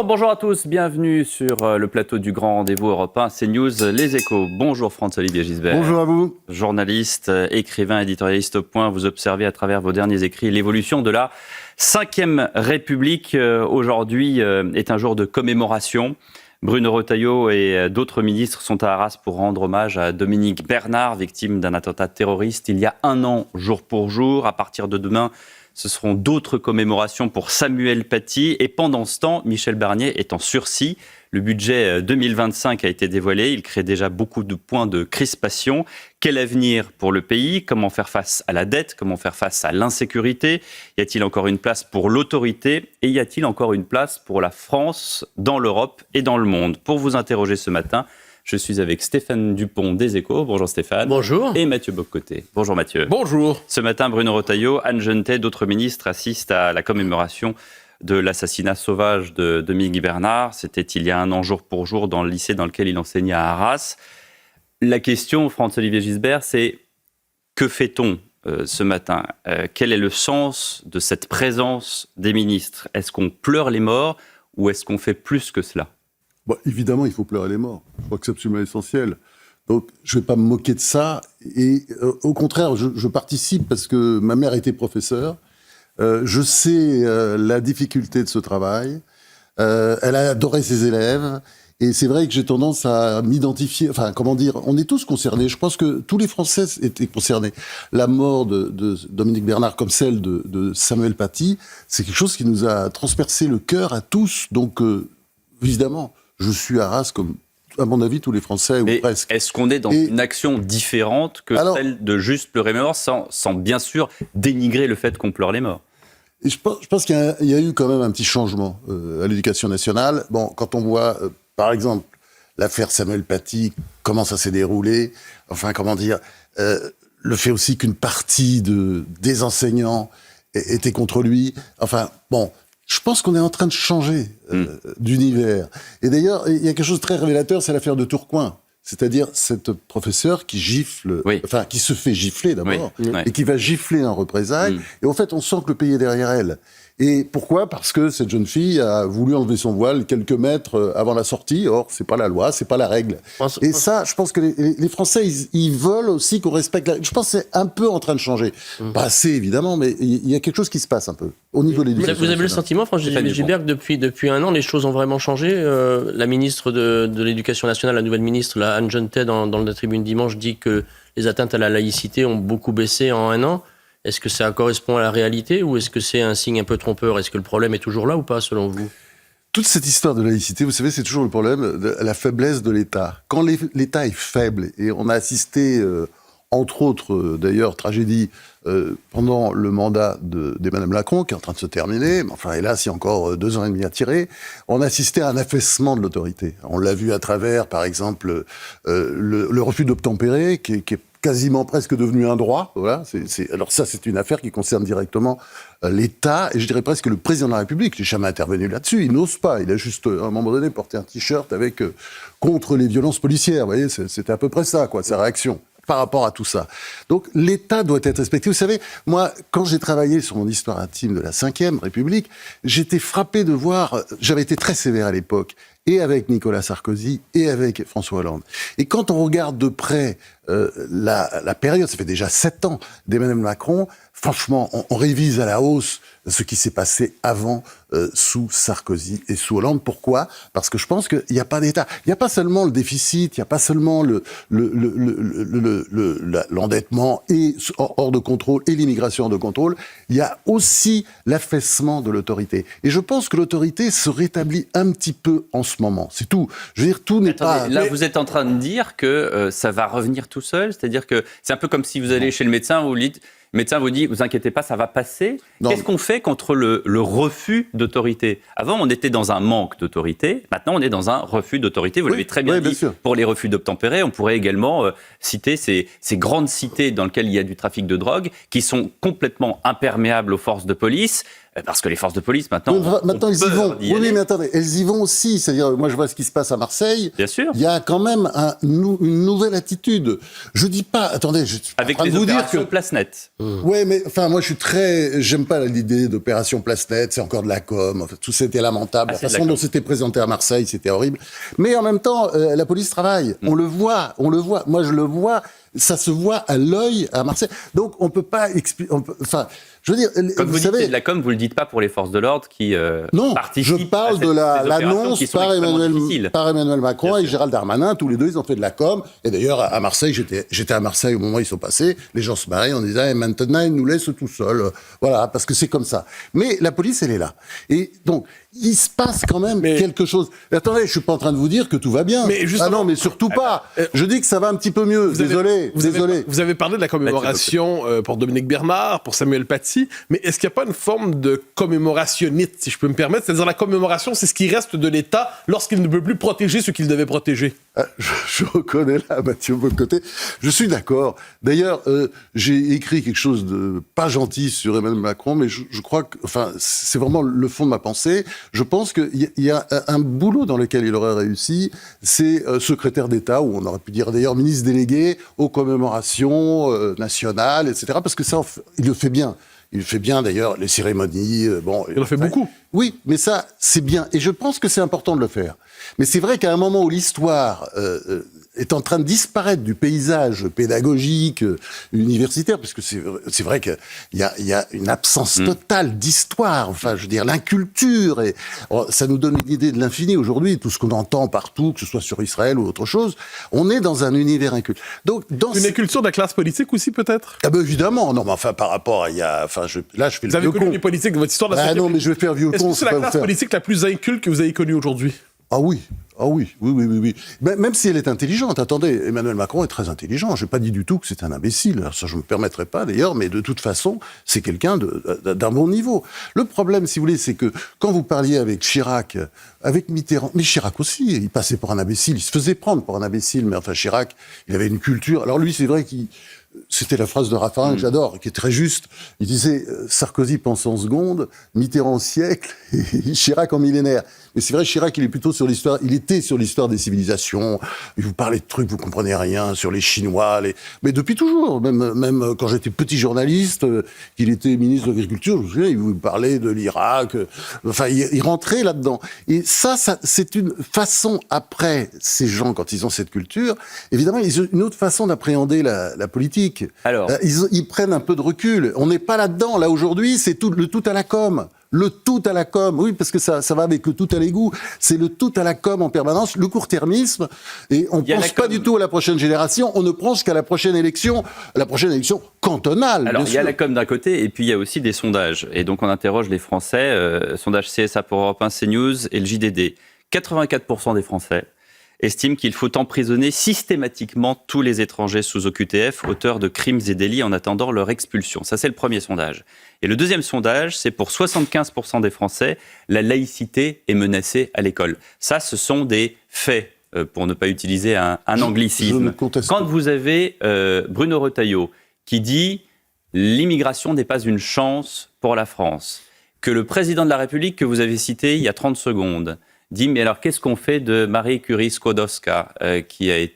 Bonjour à tous, bienvenue sur le plateau du grand rendez-vous européen CNews Les Échos. Bonjour François-Olivier Gisbert. Bonjour à vous. Journaliste, écrivain, éditorialiste au Point, vous observez à travers vos derniers écrits l'évolution de la Ve République. Aujourd'hui est un jour de commémoration. Bruno Retailleau et d'autres ministres sont à Arras pour rendre hommage à Dominique Bernard, victime d'un attentat terroriste il y a un an, jour pour jour. À partir de demain, ce seront d'autres commémorations pour Samuel Paty. Et pendant ce temps, Michel Barnier est en sursis. Le budget 2025 a été dévoilé. Il crée déjà beaucoup de points de crispation. Quel avenir pour le pays ? Comment faire face à la dette ? Comment faire face à l'insécurité ? Y a-t-il encore une place pour l'autorité ? Et y a-t-il encore une place pour la France dans l'Europe et dans le monde ? Pour vous interroger ce matin, je suis avec Stéphane Dupont des Échos. Bonjour Stéphane. Bonjour. Et Mathieu Bock-Côté. Bonjour Mathieu. Bonjour. Ce matin, Bruno Retailleau, Anne Genetet, d'autres ministres assistent à la commémoration de l'assassinat sauvage de Dominique Bernard. C'était il y a un an, jour pour jour, dans le lycée dans lequel il enseignait à Arras. La question, François-Olivier Gisbert, c'est que fait-on ce matin ? Quel est le sens de cette présence des ministres ? Est-ce qu'on pleure les morts ou est-ce qu'on fait plus que cela ? Bon, évidemment, il faut pleurer les morts. Je crois que c'est absolument essentiel. Donc, je ne vais pas me moquer de ça. Et au contraire, je participe parce que ma mère était professeure. Je sais la difficulté de ce travail. Elle a adoré ses élèves. Et c'est vrai que j'ai tendance à m'identifier. Enfin, comment dire ? On est tous concernés. Je pense que tous les Français étaient concernés. La mort de Dominique Bernard, comme celle de Samuel Paty, c'est quelque chose qui nous a transpercé le cœur à tous. Donc, évidemment, je suis à Arras comme, à mon avis, tous les Français, ou presque. Est-ce qu'on est dans une action différente que celle de juste pleurer les morts, sans bien sûr dénigrer le fait qu'on pleure les morts ? Et je pense qu'il y a eu quand même un petit changement à l'Éducation nationale. Bon, quand on voit, par exemple, l'affaire Samuel Paty, comment ça s'est déroulé, enfin, comment dire, le fait aussi qu'une partie des enseignants était contre lui, enfin, bon... Je pense qu'on est en train de changer d'univers. Et d'ailleurs, il y a quelque chose de très révélateur, c'est l'affaire de Tourcoing. C'est-à-dire cette professeure qui gifle, enfin qui se fait gifler d'abord, et qui va gifler en représailles. Et en fait, on sent que le pays est derrière elle. Et pourquoi ? Parce que cette jeune fille a voulu enlever son voile quelques mètres avant la sortie. Or, c'est pas la loi, c'est pas la règle. Et ça, je pense que les Français, ils veulent aussi qu'on respecte la... Je pense que c'est un peu en train de changer. Pas assez, évidemment, mais il y a quelque chose qui se passe un peu au niveau de l'éducation. Vous avez le sentiment, François Gilbert, que depuis un an, les choses ont vraiment changé. La ministre de l'Éducation nationale, la nouvelle ministre, Anne Genetet, dans la tribune dimanche, dit que les atteintes à la laïcité ont beaucoup baissé en un an. Est-ce que ça correspond à la réalité ou est-ce que c'est un signe un peu trompeur ? Est-ce que le problème est toujours là ou pas, selon vous ? Toute cette histoire de laïcité, vous savez, c'est toujours le problème de la faiblesse de l'État. Quand l'État est faible, et on a assisté, entre autres, d'ailleurs, tragédie, pendant le mandat d'Emmanuel Macron, qui est en train de se terminer, mais enfin, hélas, il y a encore 2 ans et demi à tirer, on a assisté à un affaissement de l'autorité. On l'a vu à travers, par exemple, le refus d'obtempérer, qui est quasiment presque devenu un droit. Voilà. Alors ça, c'est une affaire qui concerne directement l'État, et je dirais presque le président de la République. Il n'est jamais intervenu là-dessus, il n'ose pas. Il a juste, à un moment donné, porté un t-shirt avec contre les violences policières. Vous voyez, c'était à peu près ça, quoi, sa réaction par rapport à tout ça. Donc l'État doit être respecté. Vous savez, moi, quand j'ai travaillé sur mon histoire intime de la Ve République, j'étais frappé de voir, j'avais été très sévère à l'époque, et avec Nicolas Sarkozy, et avec François Hollande. Et quand on regarde de près la période, ça fait déjà 7 ans, d'Emmanuel Macron, franchement, on révise à la hausse ce qui s'est passé avant sous Sarkozy et sous Hollande. Pourquoi ? Parce que je pense qu'il n'y a pas d'État. Il n'y a pas seulement le déficit, il n'y a pas seulement l'endettement et hors de contrôle et l'immigration hors de contrôle, il y a aussi l'affaissement de l'autorité. Et je pense que l'autorité se rétablit un petit peu en ce moment. C'est tout. Je veux dire, tout n'est pas... Là, vous êtes en train de dire que ça va revenir tout seul ? C'est-à-dire que c'est un peu comme si vous allez chez le médecin, vous dites... Le médecin vous dit, vous inquiétez pas, ça va passer. Qu'est-ce qu'on fait contre le refus d'autorité ? Avant, on était dans un manque d'autorité. Maintenant, on est dans un refus d'autorité. Vous l'avez très bien dit. Pour les refus d'obtempérer, on pourrait également citer ces grandes cités dans lesquelles il y a du trafic de drogue, qui sont complètement imperméables aux forces de police. Parce que les forces de police, maintenant ils y vont. Oui, mais attendez, elles y vont aussi. C'est-à-dire, moi, je vois ce qui se passe à Marseille. Bien sûr. Il y a quand même une nouvelle attitude. Je dis pas, attendez, je suis avec en train les de vous dire opérations Place Nette. Ouais, mais enfin, moi, j'aime pas l'idée d'opération Place-Nette, c'est encore de la com. Enfin, tout c'était lamentable. La façon dont c'était présenté à Marseille, c'était horrible. Mais en même temps, la police travaille. On le voit. Moi, je le vois. Ça se voit à l'œil à Marseille. Donc, on peut pas expliquer. Enfin, je veux dire, quand vous dites de la com, vous le dites pas pour les forces de l'ordre qui participent. Non, je parle de l'annonce par Emmanuel Macron et Gérald Darmanin. Tous les deux, ils ont fait de la com. Et d'ailleurs, à Marseille, j'étais à Marseille au moment où ils sont passés. Les gens se marraient en disant maintenant, ils nous laissent tout seuls. Voilà, parce que c'est comme ça. Mais la police, elle est là. Et donc, il se passe quand même quelque chose. Mais attendez, je suis pas en train de vous dire que tout va bien. Ah non, mais surtout pas. Je dis que ça va un petit peu mieux. Désolé. Vous avez parlé de la commémoration pour Dominique Bernard, pour Samuel Paty, mais est-ce qu'il n'y a pas une forme de commémorationnite, si je peux me permettre? C'est-à-dire la commémoration, c'est ce qui reste de l'État lorsqu'il ne peut plus protéger ce qu'il devait protéger. Je reconnais là, Mathieu Bocoté. Je suis d'accord. D'ailleurs, j'ai écrit quelque chose de pas gentil sur Emmanuel Macron, mais je crois que, enfin, c'est vraiment le fond de ma pensée. Je pense qu'il y a un boulot dans lequel il aurait réussi, c'est secrétaire d'État, ou on aurait pu dire d'ailleurs ministre délégué aux commémorations nationales, etc. Parce que ça, il le fait bien. Il fait bien d'ailleurs les cérémonies. Il en fait beaucoup. Oui, mais ça, c'est bien. Et je pense que c'est important de le faire. Mais c'est vrai qu'à un moment où l'histoire est en train de disparaître du paysage pédagogique, universitaire, parce que c'est vrai qu'il y a une absence totale d'histoire. Enfin, je veux dire, l'inculture, et ça nous donne une idée de l'infini aujourd'hui. Tout ce qu'on entend partout, que ce soit sur Israël ou autre chose, on est dans un univers inculte. Donc, une inculture de la classe politique aussi, peut-être? Ah ben évidemment, non, mais enfin, par rapport à là, je fais le vieux con. Vous avez connu les politiques de votre histoire de la société. Ah non, mais je vais faire vieux con. Est-ce que c'est la classe politique la plus inculte que vous avez connue aujourd'hui? Ah oui. Même si elle est intelligente. Attendez, Emmanuel Macron est très intelligent. Je n'ai pas dit du tout que c'est un imbécile. Alors ça, je ne me permettrai pas d'ailleurs, mais de toute façon, c'est quelqu'un d'un bon niveau. Le problème, si vous voulez, c'est que quand vous parliez avec Chirac, avec Mitterrand, mais Chirac aussi, il passait pour un imbécile, il se faisait prendre pour un imbécile, mais enfin Chirac, il avait une culture. Alors lui, c'est vrai c'était la phrase de Raffarin que j'adore, qui est très juste. Il disait Sarkozy pense en seconde, Mitterrand en siècle, et Chirac en millénaire. Mais c'est vrai, Chirac, il était sur l'histoire des civilisations. Il vous parlait de trucs, vous comprenez rien, sur les Chinois, mais depuis toujours. Même quand j'étais petit journaliste, qu'il était ministre de l'Agriculture, je me souviens, il vous parlait de l'Irak. Enfin, il rentrait là-dedans. Et ça, c'est une façon, après, ces gens, quand ils ont cette culture, évidemment, ils ont une autre façon d'appréhender la politique. Alors, ils prennent un peu de recul. On n'est pas là-dedans. Là, aujourd'hui, c'est le tout à la com. Le tout à la com, oui, parce que ça va avec le tout à l'égout. C'est le tout à la com en permanence, le court-termisme. Et on ne pense pas du tout à la prochaine génération. On ne pense qu'à la prochaine élection cantonale. Alors, il y a la com d'un côté, et puis il y a aussi des sondages. Et donc, on interroge les Français. Sondage CSA pour Europe 1, CNews et le JDD. 84% des Français estiment qu'il faut emprisonner systématiquement tous les étrangers sous OQTF, auteurs de crimes et délits en attendant leur expulsion. Ça, c'est le premier sondage. Et le deuxième sondage, c'est pour 75% des Français, la laïcité est menacée à l'école. Ça, ce sont des faits, pour ne pas utiliser un anglicisme. Quand vous avez Bruno Retailleau qui dit « l'immigration n'est pas une chance pour la France », que le président de la République que vous avez cité il y a 30 secondes dit « mais alors qu'est-ce qu'on fait de Marie Curie-Skłodowska qui a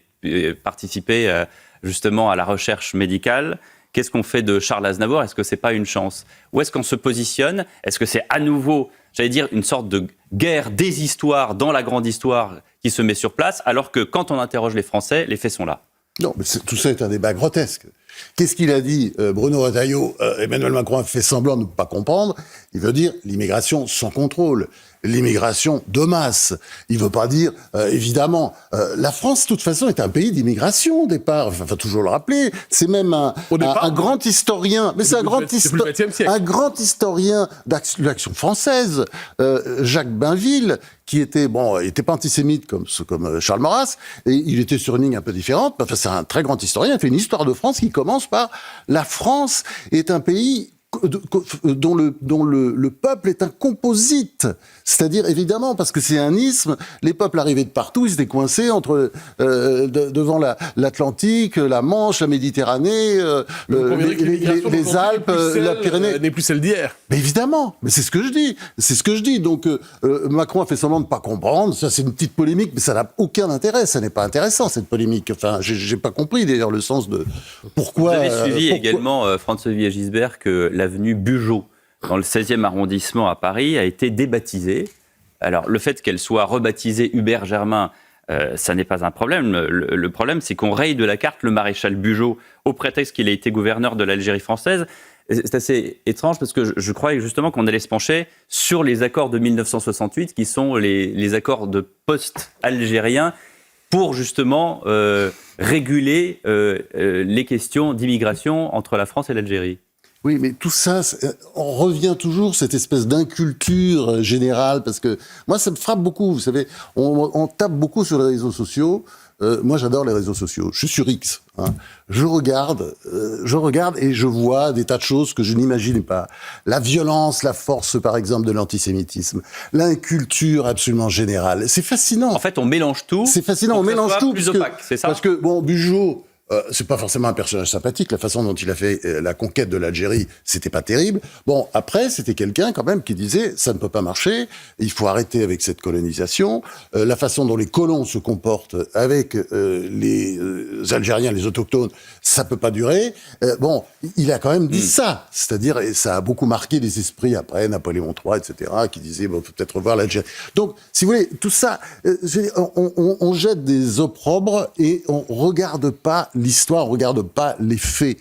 participé justement à la recherche médicale ? Qu'est-ce qu'on fait de Charles Aznavour ? Est-ce que c'est pas une chance ? Où est-ce qu'on se positionne ? Est-ce que c'est à nouveau, j'allais dire, une sorte de guerre des histoires dans la grande histoire qui se met sur place, alors que quand on interroge les Français, les faits sont là ? Non, mais tout ça est un débat grotesque. Qu'est-ce qu'il a dit, Bruno Retailleau? Emmanuel Macron a fait semblant de ne pas comprendre. Il veut dire l'immigration sans contrôle, l'immigration de masse. Il veut pas dire, évidemment, la France, de toute façon, est un pays d'immigration au départ. Enfin, faut toujours le rappeler. C'est même un grand historien, mais c'est un grand historien de l'action française, Jacques Bainville, qui était, il était pas antisémite comme Charles Maurras, et il était sur une ligne un peu différente. Enfin, c'est un très grand historien. Il fait une histoire de France qui commence par la France est un pays dont le peuple est un composite. C'est-à-dire, évidemment, parce que c'est un isthme, les peuples arrivaient de partout, ils étaient coincés devant l'Atlantique, la Manche, la Méditerranée, les Alpes, la Pyrénées. N'est plus celle d'hier. Mais évidemment, mais c'est ce que je dis. Donc, Macron a fait semblant de ne pas comprendre, ça c'est une petite polémique, mais ça n'a aucun intérêt, ça n'est pas intéressant cette polémique. Enfin, j'ai pas compris d'ailleurs le sens de pourquoi... Vous avez suivi également, Franz-Olivier Gisbert, que l'avenue Bugeaud, dans le 16e arrondissement à Paris, a été débaptisée. Alors, le fait qu'elle soit rebaptisée Hubert Germain, ça n'est pas un problème. Le problème, c'est qu'on raye de la carte le maréchal Bugeaud au prétexte qu'il a été gouverneur de l'Algérie française. C'est assez étrange parce que je croyais justement qu'on allait se pencher sur les accords de 1968, qui sont les accords de post-algériens, pour justement réguler les questions d'immigration entre la France et l'Algérie. Oui, mais tout ça, on revient toujours cette espèce d'inculture générale, parce que moi, ça me frappe beaucoup. Vous savez, on tape beaucoup sur les réseaux sociaux. Moi, j'adore les réseaux sociaux. Je suis sur X. Je regarde et je vois des tas de choses que je n'imaginais pas. La violence, la force, par exemple, de l'antisémitisme. L'inculture absolument générale. C'est fascinant. En fait, on mélange tout. C'est fascinant, on mélange tout. Plus opaque, c'est ça ? Parce que, bon, Bugeaud... c'est pas forcément un personnage sympathique. La façon dont il a fait la conquête de l'Algérie, c'était pas terrible. Bon, après, c'était quelqu'un quand même qui disait ça ne peut pas marcher. Il faut arrêter avec cette colonisation. La façon dont les colons se comportent avec les Algériens, les autochtones, ça peut pas durer. Bon, il a quand même dit ça. C'est-à-dire, et ça a beaucoup marqué les esprits après Napoléon III, etc., qui disaient bon, faut peut-être revoir l'Algérie. Donc, si vous voulez, tout ça, on jette des opprobres et on regarde pas l'histoire, on regarde pas les faits.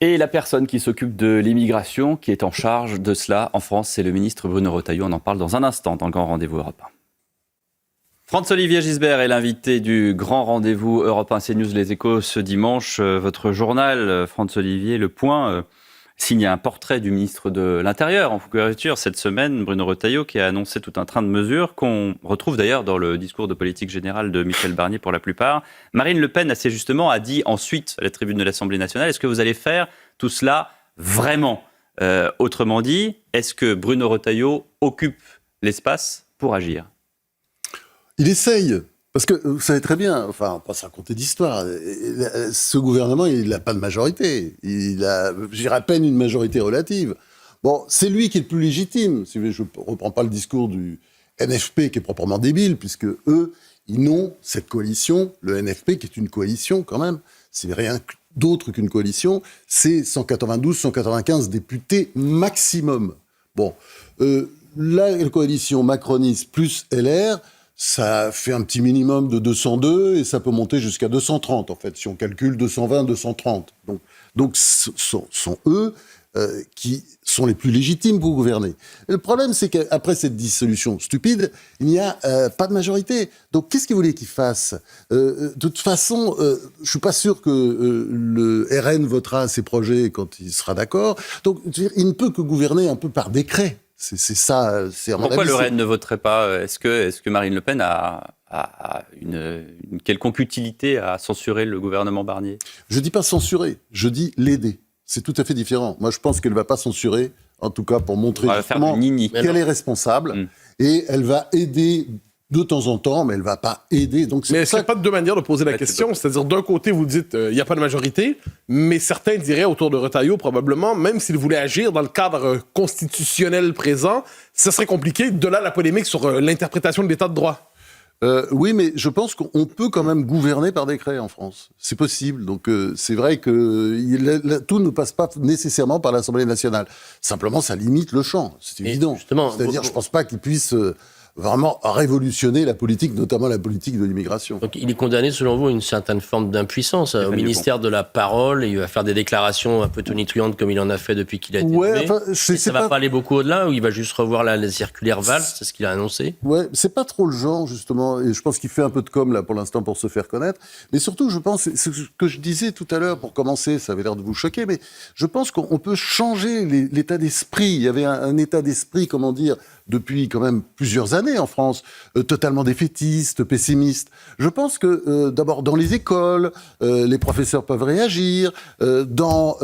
Et la personne qui s'occupe de l'immigration, qui est en charge de cela en France, c'est le ministre Bruno Retailleau. On en parle dans un instant dans le Grand Rendez-vous Europe 1. Franz-Olivier Gisbert est l'invité du Grand Rendez-vous Europe 1 CNews Les Échos ce dimanche. Votre journal, Franz-Olivier, Le Point, signe un portrait du ministre de l'Intérieur en couverture cette semaine, Bruno Retailleau, qui a annoncé tout un train de mesures qu'on retrouve d'ailleurs dans le discours de politique générale de Michel Barnier pour la plupart. Marine Le Pen, assez justement, a dit ensuite à la tribune de l'Assemblée nationale, est-ce que vous allez faire tout cela vraiment ? Autrement dit, est-ce que Bruno Retailleau occupe l'espace pour agir ? Il essaye. Parce que vous savez très bien, enfin, on va pas se raconter d'histoire. Ce gouvernement, il n'a pas de majorité. Il a, je dirais, à peine une majorité relative. Bon, c'est lui qui est le plus légitime. Si vous voulez, je ne reprends pas le discours du NFP qui est proprement débile, puisque eux, ils n'ont cette coalition, le NFP qui est une coalition quand même. C'est rien d'autre qu'une coalition. C'est 192, 195 députés maximum. Bon, la coalition macroniste plus LR, ça fait un petit minimum de 202 et ça peut monter jusqu'à 230 en fait, si on calcule 220, 230. Donc ce sont eux qui sont les plus légitimes pour gouverner. Et le problème, c'est qu'après cette dissolution stupide, il n'y a pas de majorité. Donc qu'est-ce qu'ils voulaient qu'ils fassent ? De toute façon, je suis pas sûr que le RN votera ces projets quand il sera d'accord. Donc je veux dire, il ne peut que gouverner un peu par décret. C'est ça. C'est pourquoi le RN ne voterait pas ? Est-ce que Marine Le Pen a une quelconque utilité à censurer le gouvernement Barnier ? Je dis pas censurer, je dis l'aider. C'est tout à fait différent. Moi, je pense qu'elle va pas censurer, en tout cas pour montrer justement qu'elle est responsable. Et elle va aider de temps en temps, mais elle ne va pas aider. Donc mais est-ce qu'il n'y a pas deux manières de poser la question ? C'est-à-dire, d'un côté, vous dites il n'y a pas de majorité, mais certains diraient autour de Retailleau, probablement, même s'il voulait agir dans le cadre constitutionnel présent, ça serait compliqué. De là, la polémique sur l'interprétation de l'état de droit. Oui, mais je pense qu'on peut quand même gouverner par décret en France. C'est possible. Donc c'est vrai que tout ne passe pas nécessairement par l'Assemblée nationale. Simplement, ça limite le champ. C'est évident. C'est-à-dire, je ne pense pas qu'il puisse vraiment révolutionner la politique, notamment la politique de l'immigration. Donc il est condamné, selon vous, à une certaine forme d'impuissance au ministère de la Parole. Il va faire des déclarations un peu tonitruantes comme il en a fait depuis qu'il a été nommé. Ça ne va pas aller beaucoup au-delà, ou il va juste revoir la circulaire Valls, c'est ce qu'il a annoncé ? Ouais, c'est pas trop le genre, justement. Et je pense qu'il fait un peu de com, là, pour l'instant, pour se faire connaître. Mais surtout, je pense, c'est ce que je disais tout à l'heure, pour commencer, ça avait l'air de vous choquer, mais je pense qu'on peut changer l'état d'esprit. Il y avait un état d'esprit, comment dire, depuis quand même plusieurs années en France, totalement défaitiste, pessimiste. Je pense que d'abord dans les écoles, les professeurs peuvent réagir, dans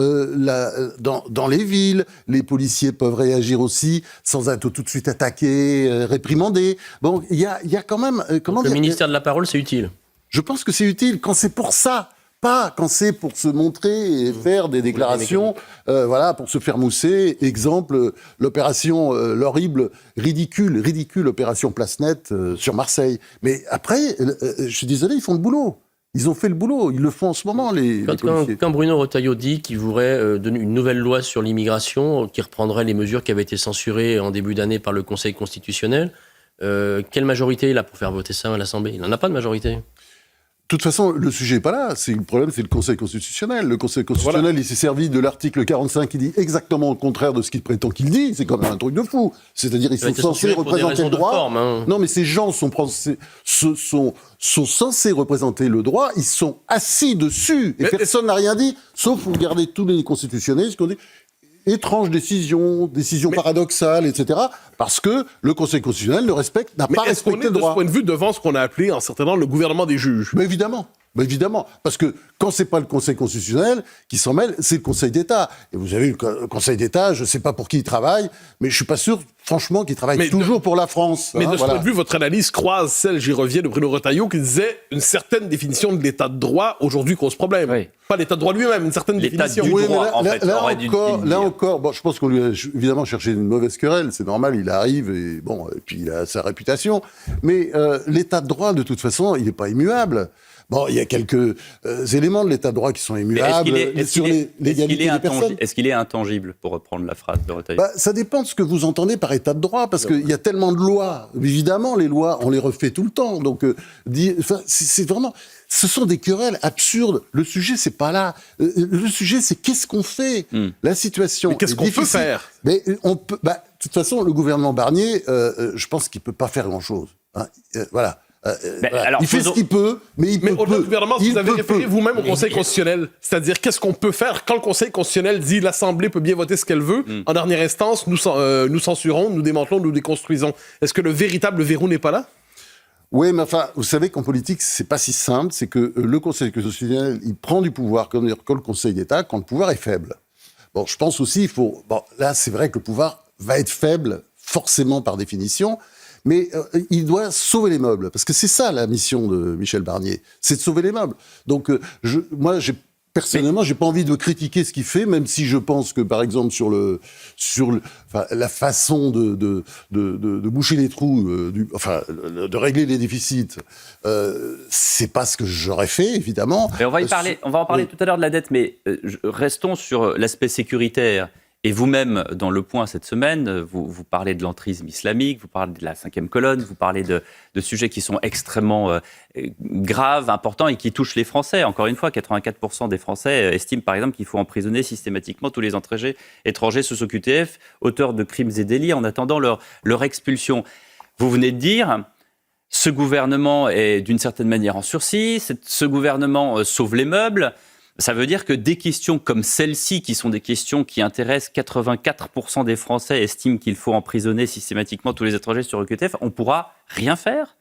les villes, les policiers peuvent réagir aussi sans être tout de suite attaqués, réprimandés. Bon, il y a quand même... Le ministère de la parole, c'est utile. Je pense que c'est utile quand c'est pour ça. Pas quand c'est pour se montrer et faire des déclarations, pour se faire mousser. Exemple, l'opération, l'horrible, ridicule opération Place Nette sur Marseille. Mais après, je suis désolé, ils font le boulot. Ils ont fait le boulot, ils le font en ce moment, les policiers. Quand Bruno Retailleau dit qu'il voudrait donner une nouvelle loi sur l'immigration qui reprendrait les mesures qui avaient été censurées en début d'année par le Conseil constitutionnel, quelle majorité il a pour faire voter ça à l'Assemblée ? Il n'en a pas de majorité. De toute façon, le sujet n'est pas là. Le problème, c'est le Conseil constitutionnel. Le Conseil constitutionnel, il s'est servi de l'article 45 qui dit exactement le contraire de ce qu'il prétend qu'il dit. C'est quand même un truc de fou. C'est-à-dire, ils sont censés représenter le droit. Non, mais ces gens sont censés représenter le droit. Ils sont assis dessus. Et personne n'a rien dit, sauf vous regardez tous les constitutionnalistes qui ont dit étrange décision paradoxale, etc. Parce que le Conseil constitutionnel n'a pas respecté le droit. De ce point de vue, devant ce qu'on a appelé en certain temps le gouvernement des juges. Mais évidemment. Parce que quand c'est pas le Conseil constitutionnel qui s'en mêle, c'est le Conseil d'État. Et vous avez le Conseil d'État, je sais pas pour qui il travaille, mais je suis pas sûr, franchement, qu'il travaille toujours pour la France. Mais de ce point de vue, votre analyse croise celle, j'y reviens, de Bruno Retailleau, qui disait une certaine définition de l'état de droit aujourd'hui cause problème. Oui. Pas l'état de droit lui-même, une certaine définition. Du droit, là encore, bon, je pense qu'on lui a évidemment cherché une mauvaise querelle, c'est normal, il arrive et puis il a sa réputation. Mais l'état de droit, de toute façon, il n'est pas immuable. Bon, il y a quelques éléments de l'état de droit qui sont immuables sur l'égalité des personnes. Est-ce qu'il est intangible, pour reprendre la phrase de Retailleau ? Ça dépend de ce que vous entendez par état de droit, parce qu'il y a tellement de lois. Évidemment, les lois, on les refait tout le temps. Donc, c'est vraiment... Ce sont des querelles absurdes. Le sujet, c'est pas là. Le sujet, c'est qu'est-ce qu'on fait. La situation. Mais qu'est-ce qu'on peut faire ? Mais on peut... de toute façon, le gouvernement Barnier, je pense qu'il peut pas faire grand-chose. Voilà. Alors, il fait ce qu'il peut, mais il peut. Mais au-delà du gouvernement, vous avez référé vous-même au Conseil constitutionnel. C'est-à-dire, qu'est-ce qu'on peut faire quand le Conseil constitutionnel dit l'Assemblée peut bien voter ce qu'elle veut, en dernière instance, nous censurons, nous démantelons, nous déconstruisons. Est-ce que le véritable verrou n'est pas là ? Oui, mais enfin, vous savez qu'en politique, c'est pas si simple. C'est que le Conseil constitutionnel, il prend du pouvoir, comme le Conseil d'État, quand le pouvoir est faible. Bon, je pense aussi, il faut... Bon, là, c'est vrai que le pouvoir va être faible, forcément par définition, mais il doit sauver les meubles, parce que c'est ça la mission de Michel Barnier, c'est de sauver les meubles. Donc, personnellement, j'ai pas envie de critiquer ce qu'il fait, même si je pense que, par exemple, sur la façon de boucher les trous, de régler les déficits, c'est pas ce que j'aurais fait, évidemment. Et on va en parler tout à l'heure de la dette, mais restons sur l'aspect sécuritaire. Et vous-même, dans Le Point cette semaine, vous parlez de l'entrisme islamique, vous parlez de la 5e colonne, vous parlez de sujets qui sont extrêmement graves, importants et qui touchent les Français. Encore une fois, 84% des Français estiment par exemple qu'il faut emprisonner systématiquement tous les étrangers sous OQTF, auteurs de crimes et délits, en attendant leur expulsion. Vous venez de dire... Ce gouvernement est d'une certaine manière en sursis, ce gouvernement sauve les meubles. Ça veut dire que des questions comme celle-ci, qui sont des questions qui intéressent 84% des Français, estiment qu'il faut emprisonner systématiquement tous les étrangers sur OQTF, on ne pourra rien faire ?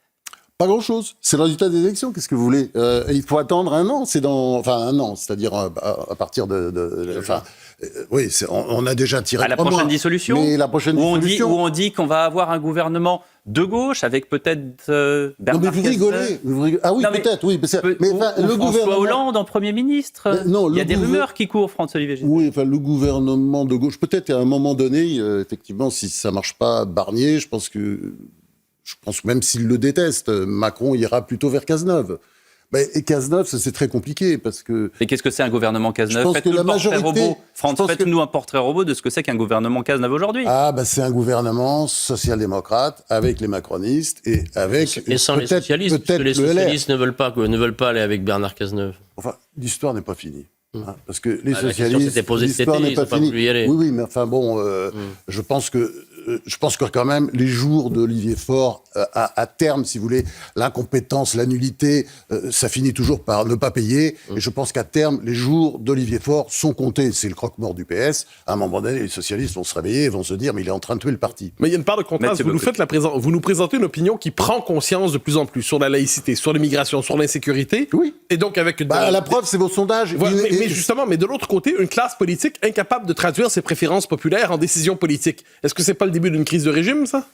Pas grand-chose. C'est le résultat des élections. Qu'est-ce que vous voulez ? Il faut attendre un an. Un an, c'est-à-dire à partir oui, on a déjà tiré. À la prochaine dissolution. Mais la prochaine dissolution. Où on dit qu'on va avoir un gouvernement de gauche avec peut-être Bernard Non, mais vous rigolez. Ah oui, non, peut-être, oui. Mais le François Hollande en Premier ministre. Il y a des rumeurs qui courent, François-Olivier Gisbert. Oui, le gouvernement de gauche. Peut-être à un moment donné, effectivement, si ça marche pas, Barnier, je pense que même s'il le déteste, Macron ira plutôt vers Cazeneuve. Et Cazeneuve, c'est très compliqué parce que... Et qu'est-ce que c'est un gouvernement Cazeneuve ? Faites-nous un portrait robot de ce que c'est qu'un gouvernement Cazeneuve aujourd'hui. C'est un gouvernement social-démocrate avec les macronistes et avec... Et sans les socialistes, parce que les socialistes ne veulent pas aller avec Bernard Cazeneuve. Enfin, l'histoire n'est pas finie. Parce que les socialistes, l'histoire n'est pas finie. Oui, mais je pense que je pense que quand même les jours d'Olivier Faure, à terme, si vous voulez, l'incompétence, la nullité, ça finit toujours par ne pas payer. Et je pense qu'à terme, les jours d'Olivier Faure sont comptés. C'est le croque-mort du PS. À un moment donné, les socialistes vont se réveiller et vont se dire, mais il est en train de tuer le parti. Mais il y a une part de contraste. Vous nous présentez une opinion qui prend conscience de plus en plus sur la laïcité, sur l'immigration, sur l'insécurité. Oui. Et donc avec la preuve, c'est vos sondages. Voilà, mais justement, mais de l'autre côté, une classe politique incapable de traduire ses préférences populaires en décisions politiques. Est-ce que c'est pas le début d'une crise de régime, ça?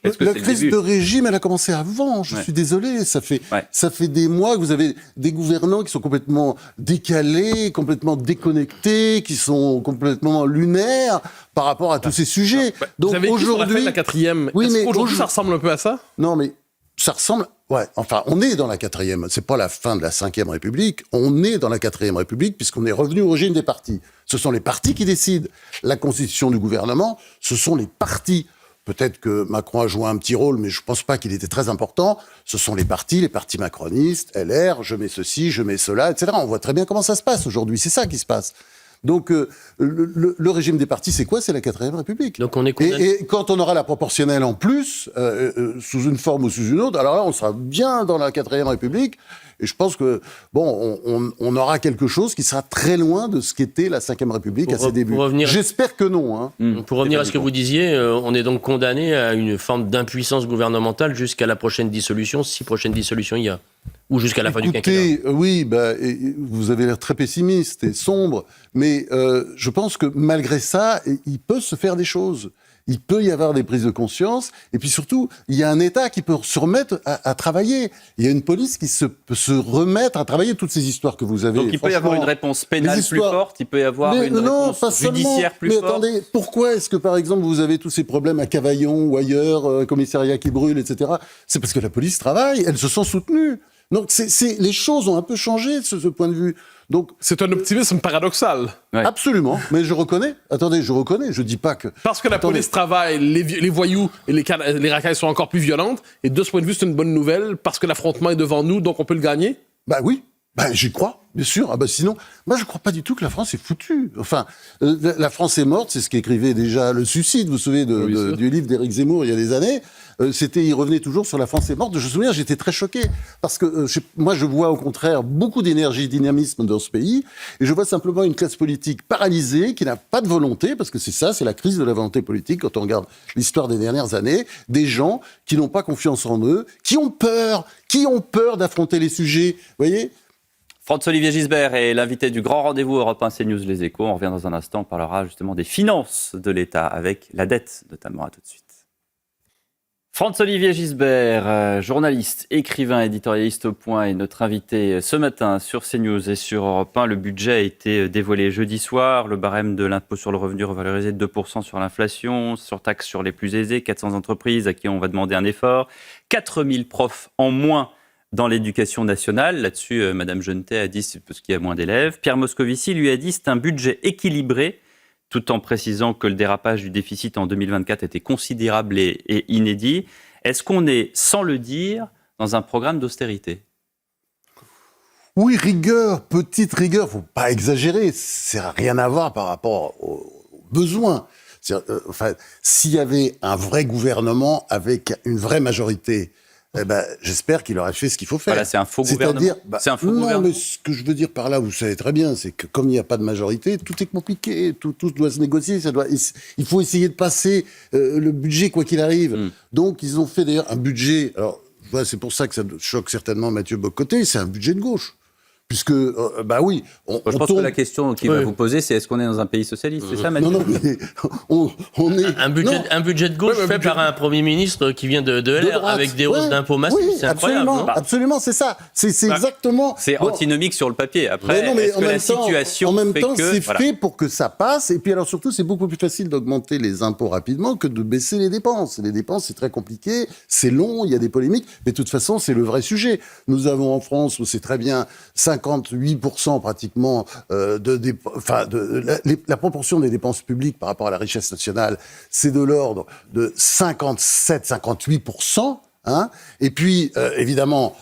La crise de régime, elle a commencé avant. Je suis désolé. Ça fait des mois que vous avez des gouvernants qui sont complètement décalés, complètement déconnectés, qui sont complètement lunaires par rapport à tous ces sujets. Donc vous avez aujourd'hui, la fin de la quatrième. Oui, mais aujourd'hui, ça ressemble un peu à ça? Non, mais ça ressemble. Ouais. Enfin, on est dans la quatrième. C'est pas la fin de la 5e République. On est dans la 4e République puisqu'on est revenu au régime des partis. Ce sont les partis qui décident. La constitution du gouvernement, ce sont les partis. Peut-être que Macron a joué un petit rôle, mais je pense pas qu'il était très important. Ce sont les partis macronistes, LR, je mets ceci, je mets cela, etc. On voit très bien comment ça se passe aujourd'hui. C'est ça qui se passe. Donc, le régime des partis, c'est quoi? C'est la 4e République. Donc on est et quand on aura la proportionnelle en plus, sous une forme ou sous une autre, alors là, on sera bien dans la 4e République. Et je pense que, on aura quelque chose qui sera très loin de ce qu'était la 5e République à ses débuts. J'espère que non. Hein. Pour revenir à ce que vous disiez, on est donc condamné à une forme d'impuissance gouvernementale jusqu'à la prochaine dissolution, si prochaine dissolution il y a. Ou jusqu'à la fin du quinquennat. Oui, vous avez l'air très pessimiste et sombre, mais je pense que malgré ça, il peut se faire des choses. Il peut y avoir des prises de conscience, et puis surtout, il y a un État qui peut se remettre à travailler. Il y a une police qui peut se remettre à travailler toutes ces histoires que vous avez. Donc il peut y avoir une réponse pénale plus forte, il peut y avoir une réponse judiciaire plus forte. Mais attendez, pourquoi est-ce que par exemple vous avez tous ces problèmes à Cavaillon ou ailleurs, commissariat qui brûle, etc. C'est parce que la police travaille, elles se sont soutenues. Donc les choses ont un peu changé de ce point de vue. Donc c'est un optimisme paradoxal. Ouais. Absolument, mais je reconnais. Attendez, je dis pas que... Parce que la police travaille, les voyous et les racailles sont encore plus violentes, et de ce point de vue, c'est une bonne nouvelle, parce que l'affrontement est devant nous, donc on peut le gagner? Bah oui, j'y crois, bien sûr. Sinon, moi je crois pas du tout que la France est foutue. Enfin, la France est morte, c'est ce qu'écrivait déjà Le Suicide, vous vous souvenez du livre d'Éric Zemmour il y a des années. Il revenait toujours sur la France est morte. Je me souviens, j'étais très choqué parce que moi, je vois au contraire beaucoup d'énergie et dynamisme dans ce pays, et je vois simplement une classe politique paralysée qui n'a pas de volonté, parce que c'est ça, c'est la crise de la volonté politique quand on regarde l'histoire des dernières années. Des gens qui n'ont pas confiance en eux, qui ont peur d'affronter les sujets. Vous voyez ? Franz-Olivier Gisbert est l'invité du grand rendez-vous Europe 1 CNews Les Échos. On revient dans un instant, on parlera justement des finances de l'État avec la dette notamment. À tout de suite. Franz-Olivier Gisbert, journaliste, écrivain, éditorialiste au Point, est notre invité ce matin sur CNews et sur Europe 1. Le budget a été dévoilé jeudi soir. Le barème de l'impôt sur le revenu revalorisé de 2% sur l'inflation, surtaxe sur les plus aisés, 400 entreprises à qui on va demander un effort, 4000 profs en moins dans l'éducation nationale. Là-dessus, Mme Jeunetet a dit c'est parce qu'il y a moins d'élèves. Pierre Moscovici lui a dit c'est un budget équilibré, tout en précisant que le dérapage du déficit en 2024 était considérable et inédit. Est-ce qu'on est, sans le dire, dans un programme d'austérité ? Oui, petite rigueur, faut pas exagérer, ça n'a rien à voir par rapport aux besoins. S'il y avait un vrai gouvernement avec une vraie majorité, j'espère qu'il aurait fait ce qu'il faut faire. Voilà, c'est un faux gouvernement. Non, mais ce que je veux dire par là, vous savez très bien, c'est que comme il n'y a pas de majorité, tout est compliqué, tout doit se négocier. Il faut essayer de passer le budget quoi qu'il arrive. Donc ils ont fait d'ailleurs un budget. Alors c'est pour ça que ça choque certainement Mathieu Bock-Côté. C'est un budget de gauche. Puisque, oui... Je pense que la question qu'il va vous poser, c'est est-ce qu'on est dans un pays socialiste ? C'est ça, Mathieu ? Non, mais on est... Un budget de gauche fait par un Premier ministre qui vient de LR, avec des hausses d'impôts massifs, c'est incroyable, non ? Absolument, c'est ça. C'est exactement... C'est antinomique sur le papier. Après, est-ce que la situation en même temps, que... c'est fait pour que ça passe. Et puis alors surtout, c'est beaucoup plus facile d'augmenter les impôts rapidement que de baisser les dépenses. Les dépenses, c'est très compliqué, c'est long, il y a des polémiques. Mais de toute façon, c'est le vrai sujet. Nous avons en France, c'est très bien... 58% pratiquement la proportion des dépenses publiques par rapport à la richesse nationale, c'est de l'ordre de 57-58%. Et puis, évidemment,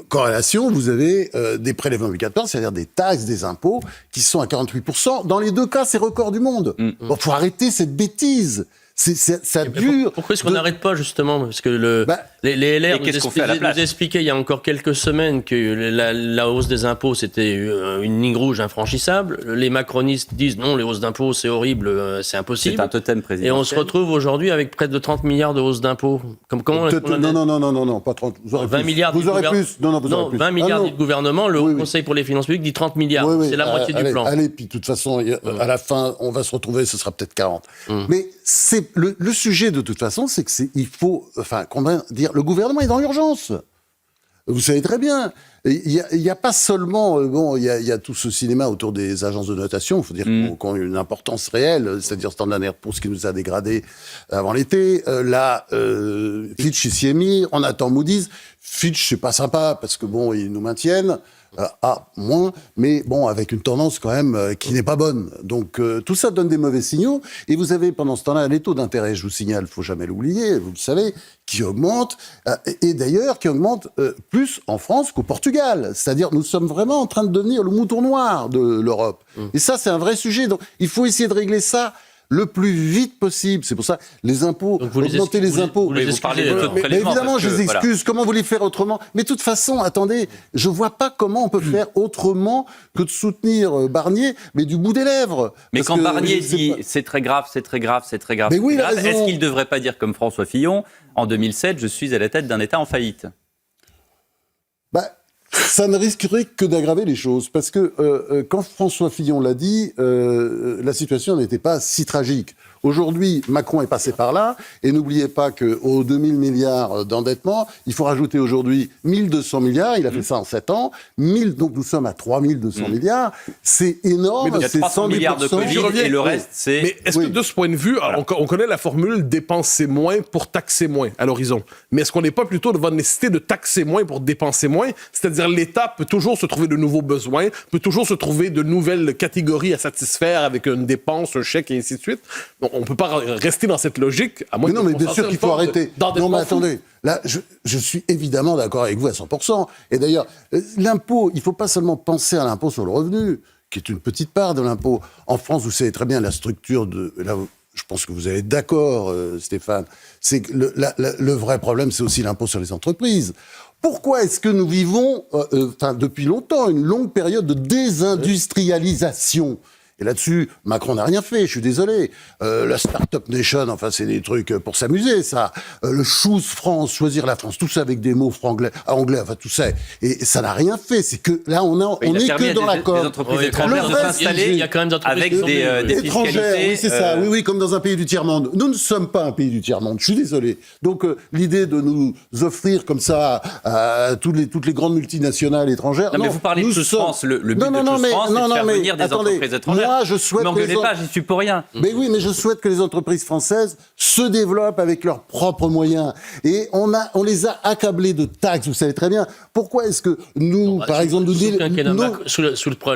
corrélation, vous avez des prélèvements obligatoires, c'est-à-dire des taxes, des impôts, qui sont à 48%. Dans les deux cas, c'est record du monde. Bon, faut arrêter cette bêtise. Ça dure. Pourquoi est-ce qu'on n'arrête pas, justement? Parce que les LR nous expliquaient il y a encore quelques semaines que la hausse des impôts, c'était une ligne rouge infranchissable. Les macronistes disent non, les hausses d'impôts, c'est horrible, c'est impossible. C'est un totem présidentiel. Et on se retrouve aujourd'hui avec près de 30 milliards de hausses d'impôts. Non, pas 30. Vous aurez 20 plus. milliards vous aurez plus. Non, vous aurez plus. 20 milliards du gouvernement, le Conseil pour les finances publiques dit 30 milliards. C'est la moitié du plan. Allez, puis de toute façon, à la fin, on va se retrouver, ce sera peut-être 40. Mais c'est le sujet, de toute façon, c'est il faut, dire, le gouvernement est dans l'urgence. Vous savez très bien. Il y a pas seulement, il y a tout ce cinéma autour des agences de notation, il faut dire qu'on a une importance réelle, c'est-à-dire Standard & Poor's qui nous a dégradé avant l'été. Fitch il s'y est mis, on attend Moody's. Fitch, c'est pas sympa parce que ils nous maintiennent. Moins, mais avec une tendance quand même qui n'est pas bonne. Donc tout ça donne des mauvais signaux. Et vous avez pendant ce temps-là les taux d'intérêt, je vous signale, faut jamais l'oublier, vous le savez, qui augmentent. Et d'ailleurs, qui augmentent plus en France qu'au Portugal. C'est-à-dire, nous sommes vraiment en train de devenir le mouton noir de l'Europe. Et ça, c'est un vrai sujet. Donc, il faut essayer de régler ça le plus vite possible. C'est pour ça, les impôts, augmenter les impôts. Vous parlez de taux de prélèvement. Mais évidemment, je les excuse. Comment vous les faire autrement? Mais de toute façon, attendez, je vois pas comment on peut faire autrement que de soutenir Barnier, mais du bout des lèvres. Mais quand Barnier dit c'est très grave, c'est très grave, c'est très grave, mais oui, est-ce qu'il ne devrait pas dire comme François Fillon, en 2007, je suis à la tête d'un État en faillite? Ça ne risquerait que d'aggraver les choses, parce que quand François Fillon l'a dit, la situation n'était pas si tragique. Aujourd'hui, Macron est passé par là, et n'oubliez pas qu'aux 2000 milliards d'endettement, il faut rajouter aujourd'hui 1200 milliards, il a fait ça en 7 ans, donc nous sommes à 3200 milliards, c'est énorme, mais il y a 300 milliards de Covid, et le reste, c'est... Mais est-ce que de ce point de vue, on connaît la formule « dépenser moins pour taxer moins » à l'horizon, mais est-ce qu'on n'est pas plutôt devant la nécessité de taxer moins pour dépenser moins? C'est-à-dire l'État peut toujours se trouver de nouveaux besoins, peut toujours se trouver de nouvelles catégories à satisfaire avec une dépense, un chèque et ainsi de suite. On ne peut pas rester dans cette logique, à moins mais bien sûr qu'il faut arrêter. Non, mais attendez, là, je suis évidemment d'accord avec vous à 100%. Et d'ailleurs, l'impôt, il ne faut pas seulement penser à l'impôt sur le revenu, qui est une petite part de l'impôt. En France, vous savez très bien la structure de... Là, je pense que vous allez être d'accord, Stéphane, c'est que le vrai problème, c'est aussi l'impôt sur les entreprises. Pourquoi est-ce que nous vivons, depuis longtemps, une longue période de désindustrialisation ? Et là-dessus, Macron n'a rien fait, je suis désolé. La Startup Nation, c'est des trucs pour s'amuser, ça. Le Choose France, choisir la France, tout ça avec des mots anglais, tout ça. Et ça n'a rien fait. C'est que là, on est que dans la corde. Les entreprises étrangères de s'installer, il y a quand même des entreprises avec des fiscalités. Oui, c'est ça. Oui, comme dans un pays du tiers-monde. Nous ne sommes pas un pays du tiers-monde, je suis désolé. Donc, l'idée de nous offrir comme ça à toutes les grandes multinationales étrangères... Non, mais vous parlez de Choose France. Le but de Choose France, c'est de faire venir des entreprises étrangères. Moi, je souhaite j'y suis pour rien. Mais oui, mais je souhaite que les entreprises françaises se développent avec leurs propres moyens. Et on les a accablés de taxes, vous savez très bien. Pourquoi est-ce que nous, par exemple, sous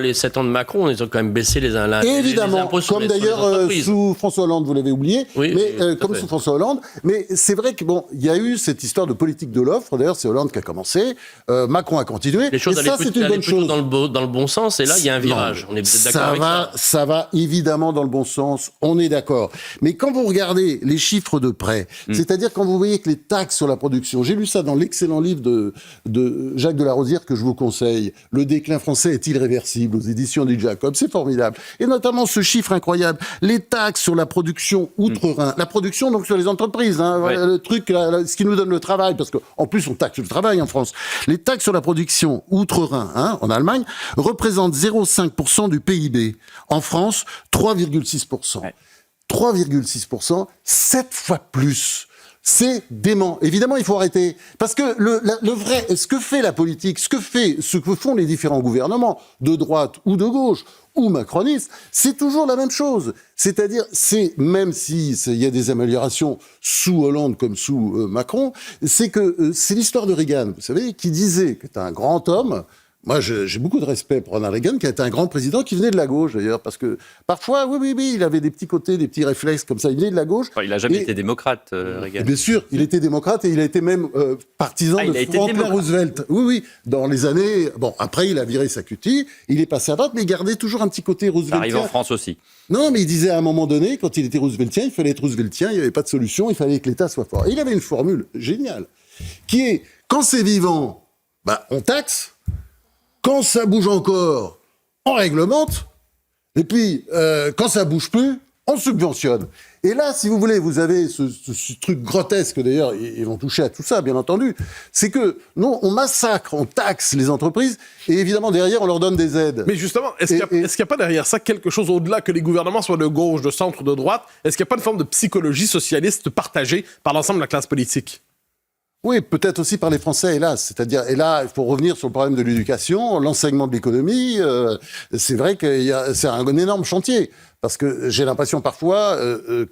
les 7 ans de Macron, on a quand même baissé les impôts sur comme d'ailleurs sous François Hollande, vous l'avez oublié, comme sous François Hollande. Mais c'est vrai que il y a eu cette histoire de politique de l'offre. D'ailleurs, c'est Hollande qui a commencé. Macron a continué. Les choses et ça, c'est une bonne chose. Dans le bon sens. Et là, il y a un virage. On est d'accord avec ça. Ça va évidemment dans le bon sens, on est d'accord. Mais quand vous regardez les chiffres de près, c'est-à-dire quand vous voyez que les taxes sur la production, j'ai lu ça dans l'excellent livre de Jacques de la Rosière que je vous conseille, Le déclin français est irréversible, aux éditions du Jacob, c'est formidable. Et notamment ce chiffre incroyable, les taxes sur la production outre-Rhin, la production donc sur les entreprises, le truc, ce qui nous donne le travail, parce qu'en plus on taxe le travail en France. Les taxes sur la production outre-Rhin, en Allemagne, représentent 0,5% du PIB. En France, 3,6%. 3,6%, 7 fois plus. C'est dément. Évidemment, il faut arrêter. Parce que ce que fait la politique, ce que font les différents gouvernements, de droite ou de gauche, ou macronistes, c'est toujours la même chose. C'est-à-dire, même s'il y a des améliorations sous Hollande comme sous Macron, c'est l'histoire de Reagan, vous savez, qui disait que c'est un grand homme, Moi, j'ai beaucoup de respect pour Ronald Reagan, qui a été un grand président, qui venait de la gauche, d'ailleurs, parce que parfois, oui, il avait des petits côtés, des petits réflexes comme ça, il venait de la gauche. Enfin, il n'a jamais été démocrate, Reagan. Bien sûr, il était démocrate et il a été même partisan de Franklin Roosevelt. Oui, dans les années... Bon, après, il a viré sa cutie, il est passé à droite, mais il gardait toujours un petit côté rooseveltien. Ça arrive en France aussi. Non, mais il disait à un moment donné, quand il était rooseveltien, il fallait être rooseveltien, il n'y avait pas de solution, il fallait que l'État soit fort. Et il avait une formule géniale, qui est, quand c'est vivant, on taxe. Quand ça bouge encore, on réglemente. Et puis, quand ça bouge plus, on subventionne. Et là, si vous voulez, vous avez ce truc grotesque, d'ailleurs, ils vont toucher à tout ça, bien entendu, c'est que, non, on massacre, on taxe les entreprises, et évidemment, derrière, on leur donne des aides. Mais justement, est-ce qu'il n'y a pas derrière ça quelque chose au-delà que les gouvernements soient de gauche, de centre, de droite? Est-ce qu'il n'y a pas une forme de psychologie socialiste partagée par l'ensemble de la classe politique? Oui, peut-être aussi par les Français, hélas. C'est-à-dire, et là, il faut revenir sur le problème de l'éducation, l'enseignement de l'économie. C'est vrai que c'est un énorme chantier. Parce que j'ai l'impression parfois,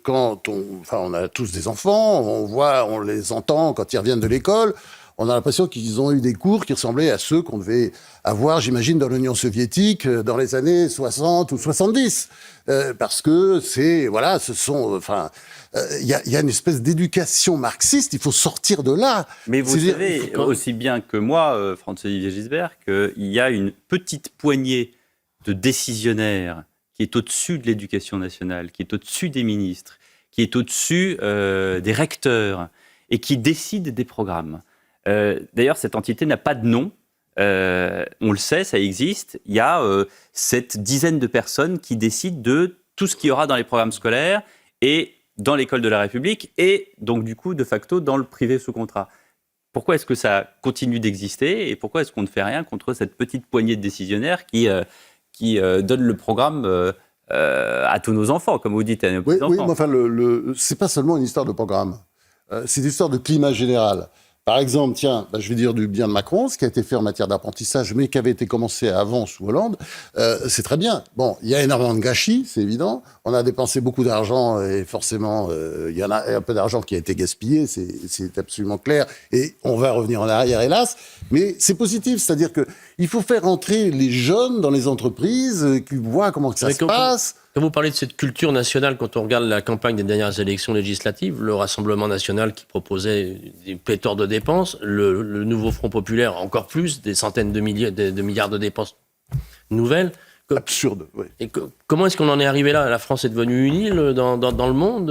quand on a tous des enfants, on les entend quand ils reviennent de l'école, on a l'impression qu'ils ont eu des cours qui ressemblaient à ceux qu'on devait avoir, j'imagine, dans l'Union soviétique dans les années 60 ou 70. Parce que il y a une espèce d'éducation marxiste, il faut sortir de là. Mais vous savez aussi bien que moi, François-Olivier Gisbert, qu'il y a une petite poignée de décisionnaires qui est au-dessus de l'éducation nationale, qui est au-dessus des ministres, qui est au-dessus des recteurs, et qui décide des programmes. D'ailleurs, cette entité n'a pas de nom. On le sait, ça existe. Il y a cette dizaine de personnes qui décident de tout ce qu'il y aura dans les programmes scolaires et dans l'école de la République et donc du coup, de facto, dans le privé sous contrat. Pourquoi est-ce que ça continue d'exister et pourquoi est-ce qu'on ne fait rien contre cette petite poignée de décisionnaires qui donne le programme à tous nos enfants, comme vous dites, à nos petits-enfants? Oui, mais enfin, c'est pas seulement une histoire de programme. C'est une histoire de climat général. Par exemple, je vais dire du bien de Macron, ce qui a été fait en matière d'apprentissage, mais qui avait été commencé avant sous Hollande, c'est très bien. Bon, il y a énormément de gâchis, c'est évident. On a dépensé beaucoup d'argent et forcément, il y en a un peu d'argent qui a été gaspillé, c'est absolument clair. Et on va revenir en arrière, hélas. Mais c'est positif, c'est-à-dire qu'il faut faire entrer les jeunes dans les entreprises, qui voient comment ça se passe. Quand vous parlez de cette culture nationale, quand on regarde la campagne des dernières élections législatives, le Rassemblement national qui proposait des pléthores de dépenses, le nouveau Front populaire encore plus, des centaines de milliards de dépenses nouvelles. Absurde, oui. Et comment est-ce qu'on en est arrivé là? La France est devenue une île dans le monde.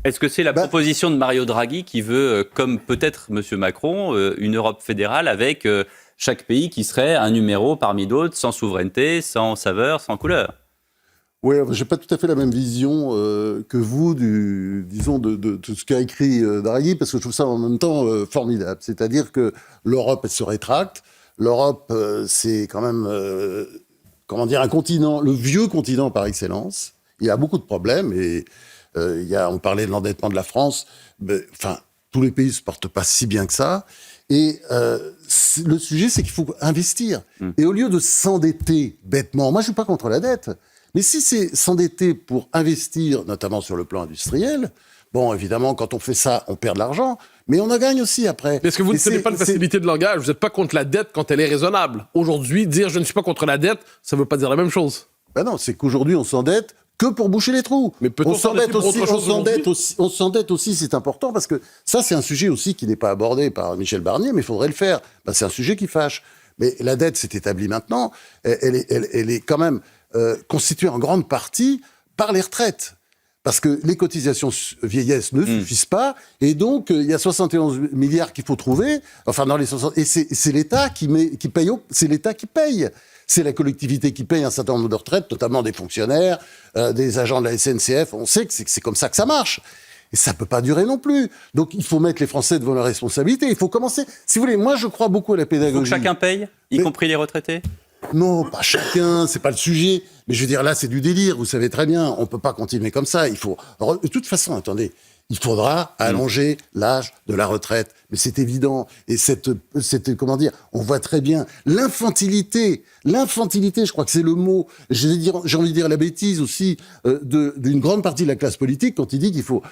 Est-ce que c'est la proposition de Mario Draghi qui veut, comme peut-être M. Macron, une Europe fédérale avec chaque pays qui serait un numéro parmi d'autres, sans souveraineté, sans saveur, sans couleur? Oui, je n'ai pas tout à fait la même vision que vous, disons, de ce qu'a écrit Draghi, parce que je trouve ça en même temps formidable. C'est-à-dire que l'Europe, elle se rétracte. L'Europe, c'est quand même, un continent, le vieux continent par excellence. Il y a beaucoup de problèmes et on parlait de l'endettement de la France. Tous les pays ne se portent pas si bien que ça. Et le sujet, c'est qu'il faut investir. Et au lieu de s'endetter bêtement, moi, je ne suis pas contre la dette. Mais si c'est s'endetter pour investir, notamment sur le plan industriel, bon, évidemment, quand on fait ça, on perd de l'argent, mais on en gagne aussi après. Mais est-ce que vous ne tenez pas de facilité de langage? Vous n'êtes pas contre la dette quand elle est raisonnable. Aujourd'hui, dire « je ne suis pas contre la dette », ça ne veut pas dire la même chose. Ben non, c'est qu'aujourd'hui, on s'endette que pour boucher les trous. Mais peut-on s'endette pour autre chose aujourd'hui ? On s'endette aussi, c'est important, parce que ça, c'est un sujet aussi qui n'est pas abordé par Michel Barnier, mais il faudrait le faire. C'est un sujet qui fâche. Mais la dette s'est établie maintenant, elle est quand même constituée en grande partie par les retraites. Parce que les cotisations vieillesse ne suffisent pas, et donc il y a 71 milliards qu'il faut trouver, dans les 60, et c'est l'État qui paye, c'est l'État qui paye. C'est la collectivité qui paye un certain nombre de retraites, notamment des fonctionnaires, des agents de la SNCF. On sait que c'est comme ça que ça marche. Et ça ne peut pas durer non plus. Donc il faut mettre les Français devant leurs responsabilités. Il faut commencer. Si vous voulez, moi je crois beaucoup à la pédagogie. Il faut que chacun paye, y compris les retraités ? Non, pas chacun, c'est pas le sujet. Mais je veux dire, là, c'est du délire, vous savez très bien. On peut pas continuer comme ça. Il faut, de toute façon, attendez, il faudra allonger l'âge de la retraite. Mais c'est évident. Et on voit très bien l'infantilité. L'infantilité, je crois que c'est le mot. J'ai envie de dire la bêtise aussi d'une grande partie de la classe politique quand elle dit qu'il faut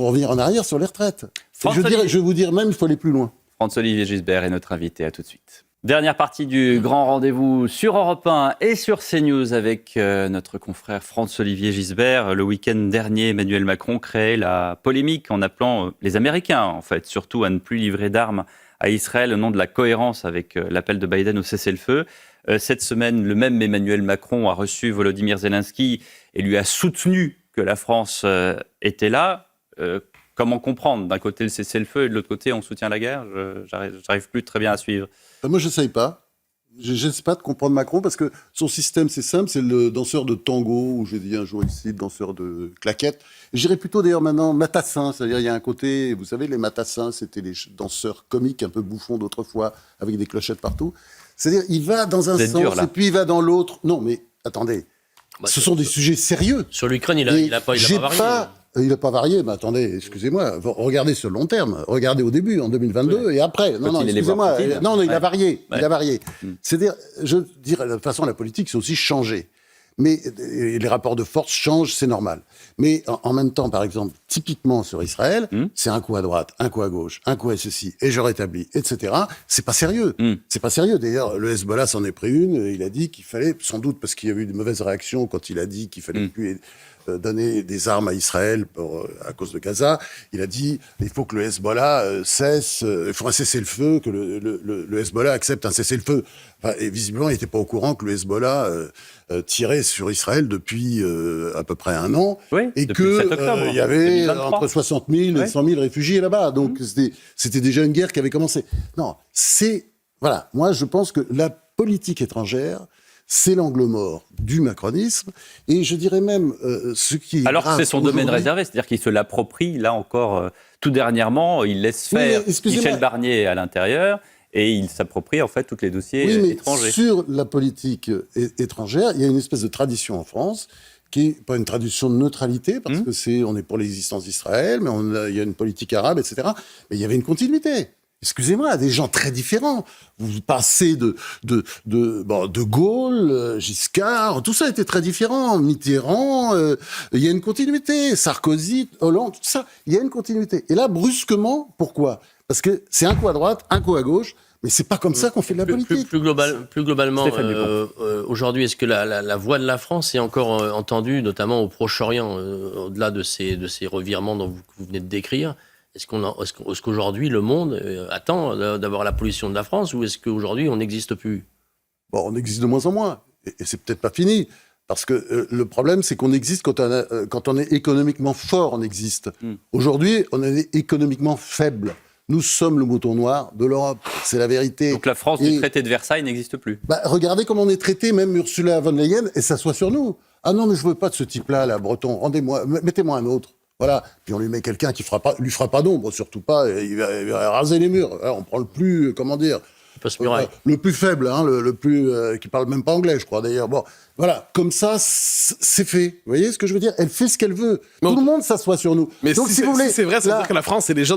revenir en arrière sur les retraites. Je vais vous dire même, il faut aller plus loin. François-Olivier Gisbert est notre invité. À tout de suite. Dernière partie du grand rendez-vous sur Europe 1 et sur CNews avec notre confrère Franz-Olivier Gisbert. Le week-end dernier, Emmanuel Macron créait la polémique en appelant les Américains, en fait, surtout à ne plus livrer d'armes à Israël au nom de la cohérence avec l'appel de Biden au cessez-le-feu. Cette semaine, le même Emmanuel Macron a reçu Volodymyr Zelensky et lui a soutenu que la France était là. Comment comprendre ? D'un côté le cessez-le-feu et de l'autre côté on soutient la guerre ? J'arrive plus très bien à suivre. Moi, je n'essaye pas. Je n'essaie pas de comprendre Macron parce que son système, c'est simple, c'est le danseur de tango, ou j'ai dit un jour ici, le danseur de claquettes. J'irais plutôt d'ailleurs maintenant matassin, c'est-à-dire il y a un côté, vous savez, les matassins, c'était les danseurs comiques un peu bouffons d'autrefois, avec des clochettes partout. C'est-à-dire, il va dans un sens et puis il va dans l'autre. Non, mais attendez, ce sont des sujets sérieux. Sur l'Ukraine, il n'a pas varié. Il n'a pas varié, mais attendez, excusez-moi, regardez sur le long terme, regardez au début, en 2022, et après. Non, excusez-moi, il a varié, il a varié. C'est-à-dire, je dirais, de toute façon, la politique, c'est aussi changer. Mais les rapports de force changent, c'est normal. Mais en même temps, par exemple, typiquement sur Israël, c'est un coup à droite, un coup à gauche, un coup à ceci, et je rétablis, etc. C'est pas sérieux. C'est pas sérieux. D'ailleurs, le Hezbollah s'en est pris une. Il a dit qu'il fallait, sans doute parce qu'il y a eu de mauvaises réactions quand il a dit qu'il fallait plus donner des armes à Israël à cause de Gaza. Il a dit il faut que le Hezbollah cesse, il faut un cessez-le-feu, que le Hezbollah accepte un cessez-le-feu. Enfin, et visiblement, il n'était pas au courant que le Hezbollah tirait sur Israël depuis à peu près un an, et que il y avait 2023. Entre 60 000 et 100 000 réfugiés là-bas. Donc c'était déjà une guerre qui avait commencé. Non, voilà. Moi, je pense que la politique étrangère, c'est l'angle mort du macronisme, et je dirais même ce qui est alors que c'est son domaine réservé, c'est-à-dire qu'il se l'approprie, là encore, tout dernièrement, il laisse faire Michel Barnier à l'intérieur, et il s'approprie en fait tous les dossiers étrangers. Sur la politique étrangère, il y a une espèce de tradition en France, qui n'est pas une tradition de neutralité, parce que on est pour l'existence d'Israël, mais il y a une politique arabe, etc. Mais il y avait une continuité. Excusez-moi, des gens très différents. Vous passez de Gaulle, Giscard, tout ça était très différent. Mitterrand, il y a une continuité. Sarkozy, Hollande, tout ça, il y a une continuité. Et là, brusquement, pourquoi ? Parce que c'est un coup à droite, un coup à gauche, mais c'est pas comme ça qu'on fait de la politique. Plus globalement, aujourd'hui, est-ce que la voix de la France est encore entendue, notamment au Proche-Orient, au-delà de ces revirements dont vous venez de décrire ? Est-ce qu'aujourd'hui, le monde attend d'avoir la position de la France, ou est-ce qu'aujourd'hui, on n'existe plus ? Bon, on existe de moins en moins. Et c'est peut-être pas fini. Parce que le problème, c'est qu'on existe quand on est économiquement fort, on existe. Aujourd'hui, on est économiquement faible. Nous sommes le mouton noir de l'Europe. C'est la vérité. Donc la France du traité de Versailles n'existe plus. Regardez comment on est traité, même Ursula von der Leyen, et ça soit sur nous. Ah non, mais je veux pas de ce type-là, là, breton. Mettez-moi un autre. Voilà. Puis on lui met quelqu'un qui lui fera pas d'ombre, surtout pas. Il va raser les murs. Alors, on prend le plus, le plus faible, le plus qui parle même pas anglais, je crois d'ailleurs. Bon, voilà. Comme ça, c'est fait. Vous voyez ce que je veux dire ? Elle fait ce qu'elle veut. Tout le monde s'assoit sur nous. Mais donc, si vous voulez, c'est vrai, ça veut dire que la France est déjà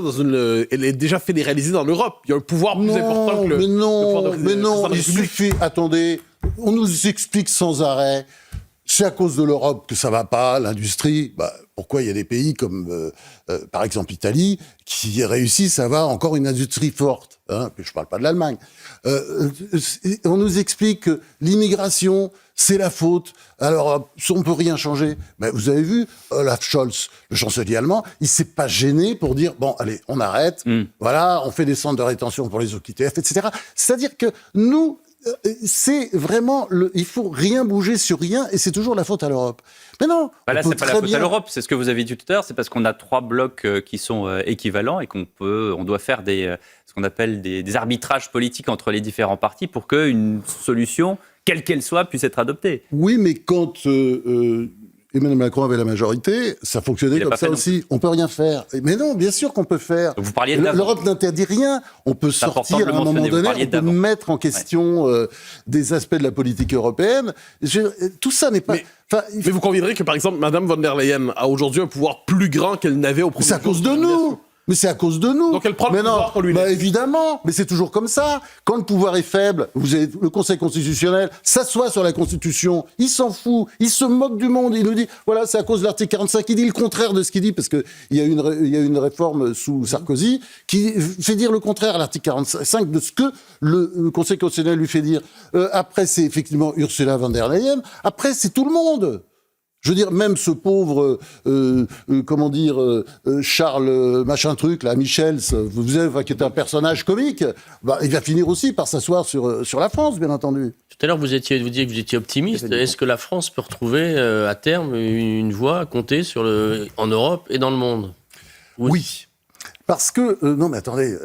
elle est déjà fédéralisée dans l'Europe. Il y a un pouvoir plus important que le pouvoir de Mais non, il suffit. Attendez, on nous explique sans arrêt. C'est à cause de l'Europe que ça va pas, l'industrie. Pourquoi il y a des pays comme, par exemple, l'Italie, qui réussissent à avoir encore une industrie forte, puis je parle pas de l'Allemagne. On nous explique que l'immigration, c'est la faute. Alors, on peut rien changer. Vous avez vu, Olaf Scholz, le chancelier allemand, il s'est pas gêné pour dire, bon, allez, on arrête. Voilà, on fait des centres de rétention pour les OQTF, etc. C'est-à-dire que nous, c'est vraiment il faut rien bouger sur rien, et c'est toujours la faute à l'Europe. Mais non, là c'est pas la faute à l'Europe, c'est ce que vous avez dit tout à l'heure, c'est parce qu'on a 3 blocs qui sont équivalents et on doit faire ce qu'on appelle des arbitrages politiques entre les différents partis pour qu'une solution, quelle qu'elle soit, puisse être adoptée. Oui, mais quand Emmanuel Macron avait la majorité, ça fonctionnait comme ça aussi. On peut rien faire. Mais non, bien sûr qu'on peut faire. Vous parliez d'avant. L'Europe n'interdit rien. On peut sortir à un moment donné, on peut mettre en question des aspects de la politique européenne. Tout ça n'est pas... Mais vous conviendrez que, par exemple, Mme von der Leyen a aujourd'hui un pouvoir plus grand qu'elle n'avait au premier jour. C'est à cause de nous. Mais c'est à cause de nous. Donc elle prend le pouvoir qu'on lui laisse. Évidemment, mais c'est toujours comme ça. Quand le pouvoir est faible, vous avez le Conseil constitutionnel s'assoit sur la Constitution, il s'en fout, il se moque du monde, il nous dit, voilà, c'est à cause de l'article 45, il dit le contraire de ce qu'il dit, parce qu'il y a une réforme sous Sarkozy qui fait dire le contraire à l'article 45 de ce que le Conseil constitutionnel lui fait dire. Après, c'est effectivement Ursula von der Leyen, après, c'est tout le monde. Je veux dire, même ce pauvre, Charles machin truc, là, Michels, vous savez, qui est un personnage comique, il va finir aussi par s'asseoir sur la France, bien entendu. Tout à l'heure, vous disiez que vous étiez optimiste. Est-ce que la France peut retrouver à terme une voix à compter en Europe et dans le monde? Oui. Parce que, non mais attendez,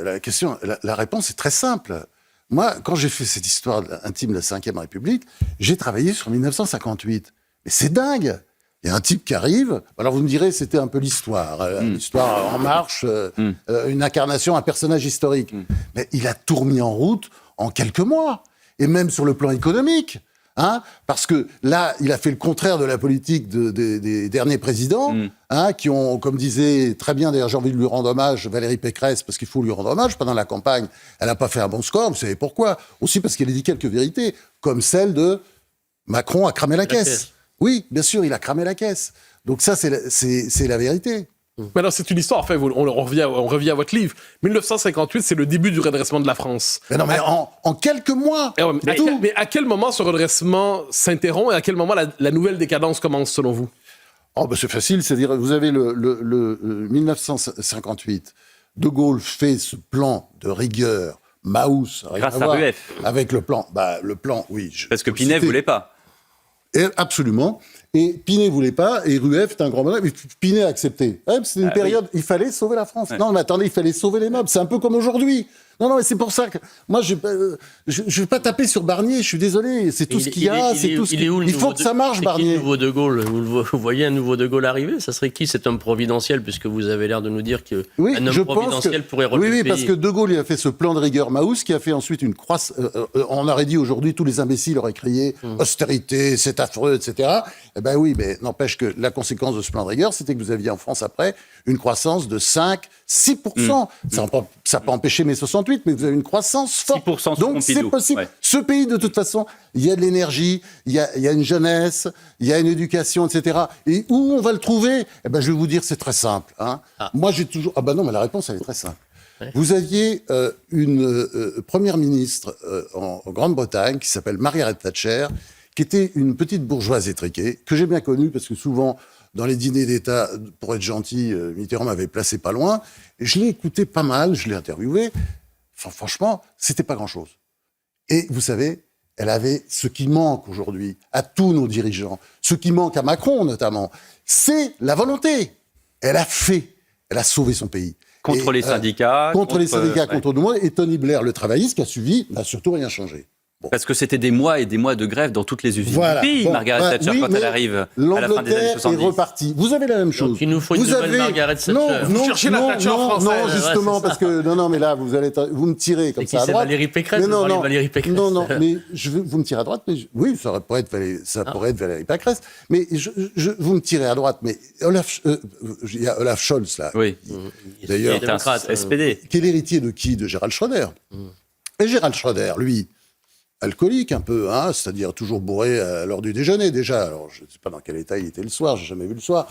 la réponse est très simple. Moi, quand j'ai fait cette histoire intime de la Ve République, j'ai travaillé sur 1958. Mais c'est dingue. Il y a un type qui arrive. Alors vous me direz, c'était un peu l'histoire, l'histoire en marche, une incarnation, un personnage historique. Mais il a tout remis en route en quelques mois, et même sur le plan économique. Parce que là, il a fait le contraire de la politique des derniers présidents, qui ont, comme disait très bien, d'ailleurs j'ai envie de lui rendre hommage, Valérie Pécresse, parce qu'il faut lui rendre hommage, pendant la campagne, elle n'a pas fait un bon score, vous savez pourquoi? Aussi parce qu'elle a dit quelques vérités, comme celle de Macron a cramé la caisse. Oui, bien sûr, il a cramé la caisse. Donc ça, c'est la vérité. Mais alors, c'est une histoire, enfin, on revient à votre livre. 1958, c'est le début du redressement de la France. Mais non, mais en quelques mois. Mais à quel moment ce redressement s'interrompt et à quel moment la nouvelle décadence commence, selon vous? C'est facile, c'est-à-dire, vous avez le 1958, De Gaulle fait ce plan de rigueur, Maus, grâce à Rueff. Avec le plan, oui. Parce que Pinay ne voulait pas. Et absolument. Et Pinay voulait pas, et Rueff est un grand bonhomme, et Pinay a accepté. C'était une période, il fallait sauver la France. Non, mais attendez, il fallait sauver les meubles. C'est un peu comme aujourd'hui. Non, mais c'est pour ça que moi, je vais pas taper sur Barnier, je suis désolé. C'est tout ce qu'il y a, c'est tout ce qu'il y a. Il faut que ça marche, Barnier. Le nouveau De Gaulle, vous voyez un nouveau De Gaulle arriver? Ça serait qui, cet homme providentiel, puisque vous avez l'air de nous dire qu'un homme providentiel pourrait relever le pays? Oui, parce que De Gaulle, il a fait ce plan de rigueur Maus, qui a fait ensuite une croissance. On aurait dit aujourd'hui, tous les imbéciles auraient crié austérité, c'est affreux, etc. Eh ben oui, mais n'empêche que la conséquence de ce plan de rigueur, c'était que vous aviez en France après une croissance de 5-6%. Ça n'a pas empêché mai 68, mais vous avez une croissance forte. 6% donc c'est possible. Ouais. Ce pays, de toute façon, il y a de l'énergie, il y a une jeunesse, il y a une éducation, etc. Et où on va le trouver? Eh ben, je vais vous dire, c'est très simple. Moi, j'ai toujours... non, mais la réponse, elle est très simple. Ouais. Vous aviez une première ministre en Grande-Bretagne qui s'appelle Margaret Thatcher, qui était une petite bourgeoise étriquée, que j'ai bien connue, parce que souvent, dans les dîners d'État, pour être gentil, Mitterrand m'avait placé pas loin, et je l'ai écouté pas mal, je l'ai interviewé. Enfin, franchement, c'était pas grand-chose. Et vous savez, elle avait ce qui manque aujourd'hui à tous nos dirigeants, ce qui manque à Macron notamment, c'est la volonté. Elle a sauvé son pays. Contre les syndicats. Contre les syndicats, contre nous, et Tony Blair, le travailliste, qui a suivi, n'a surtout rien changé. Bon. Parce que c'était des mois et des mois de grève dans toutes les usines du pays, Margaret Thatcher, quand elle arrive à la fin des années 70. Est repartie. Vous avez la même chose. Donc il nous faut une nouvelle Margaret Thatcher. Non, cherchez la Thatcher française. Non, justement, parce que... Non, mais là, vous me tirez comme ça à droite. Valérie Pécresse, Valérie Pécresse. Non, mais vous me tirez à droite, mais oui, ça pourrait être Valérie Pécresse, mais vous me tirez à droite, mais il y a Olaf Scholz, là. Oui. D'ailleurs, qui est un SPD. Qui est l'héritier de qui? De Gerald Schröder. Et Gerald Schröder, lui... alcoolique un peu, c'est-à-dire toujours bourré à l'heure du déjeuner déjà. Alors je ne sais pas dans quel état il était le soir, j'ai jamais vu le soir.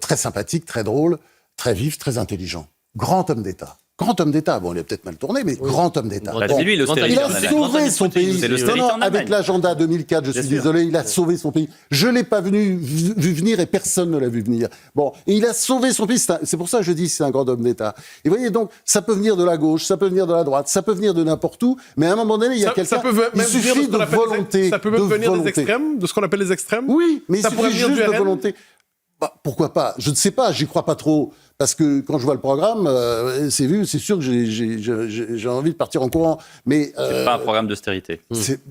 Très sympathique, très drôle, très vif, très intelligent. Grand homme d'État. Grand homme d'État. Bon, il a peut-être mal tourné, mais grand homme d'État. C'est lui l'austérité. Il a sauvé son pays. C'est l'austérité en Allemagne. Avec l'agenda 2004, je suis désolé, il a sauvé son pays. Je l'ai pas vu venir et personne ne l'a vu venir. Bon, et il a sauvé son pays. C'est pour ça que je dis que c'est un grand homme d'État. Et vous voyez, donc, ça peut venir de la gauche, ça peut venir de la droite, ça peut venir de n'importe où, mais à un moment donné, il y a quelqu'un... Il suffit de volonté. Ça peut même venir des extrêmes, de ce qu'on appelle les extrêmes? Oui, mais il suffit juste de volonté. Pourquoi pas? Je ne sais pas, j'y crois pas trop. Parce que quand je vois le programme, c'est sûr que j'ai envie de partir en courant. Mais c'est pas un programme d'austérité.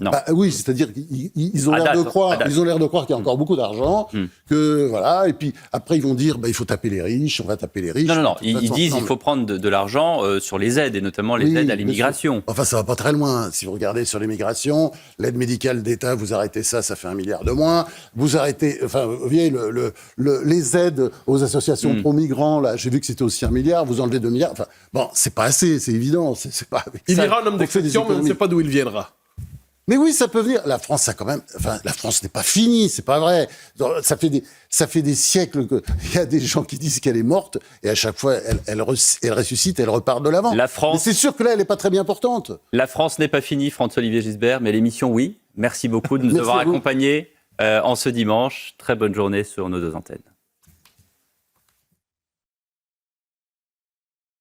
Non. Oui, c'est-à-dire qu'ils ont l'air de croire, qu'il y a encore beaucoup d'argent, que voilà. Et puis après, ils vont dire, il faut taper les riches, on va taper les riches. Non. Ils disent, il faut prendre de l'argent sur les aides et notamment les aides à l'immigration. Enfin, ça va pas très loin. Si vous regardez sur l'immigration, l'aide médicale d'État, vous arrêtez ça fait 1 milliard de moins. Vous arrêtez, vous voyez les aides aux associations pro-migrants là. j'ai vu que c'était aussi 1 milliard, vous enlevez 2 milliards. Enfin, bon, c'est pas assez, c'est évident. C'est pas il ça ira un homme d'exception, mais on ne sait pas d'où il viendra. Mais oui, ça peut venir. La France, ça quand même. Enfin, la France n'est pas finie, c'est pas vrai. Ça fait des siècles qu'il y a des gens qui disent qu'elle est morte, et à chaque fois, elle ressuscite, elle repart de l'avant. La France. Mais c'est sûr que là, elle n'est pas très bien portante. La France n'est pas finie, François-Olivier Gisbert, mais l'émission, oui. Merci beaucoup de nous avoir accompagnés en ce dimanche. Très bonne journée sur nos 2 antennes.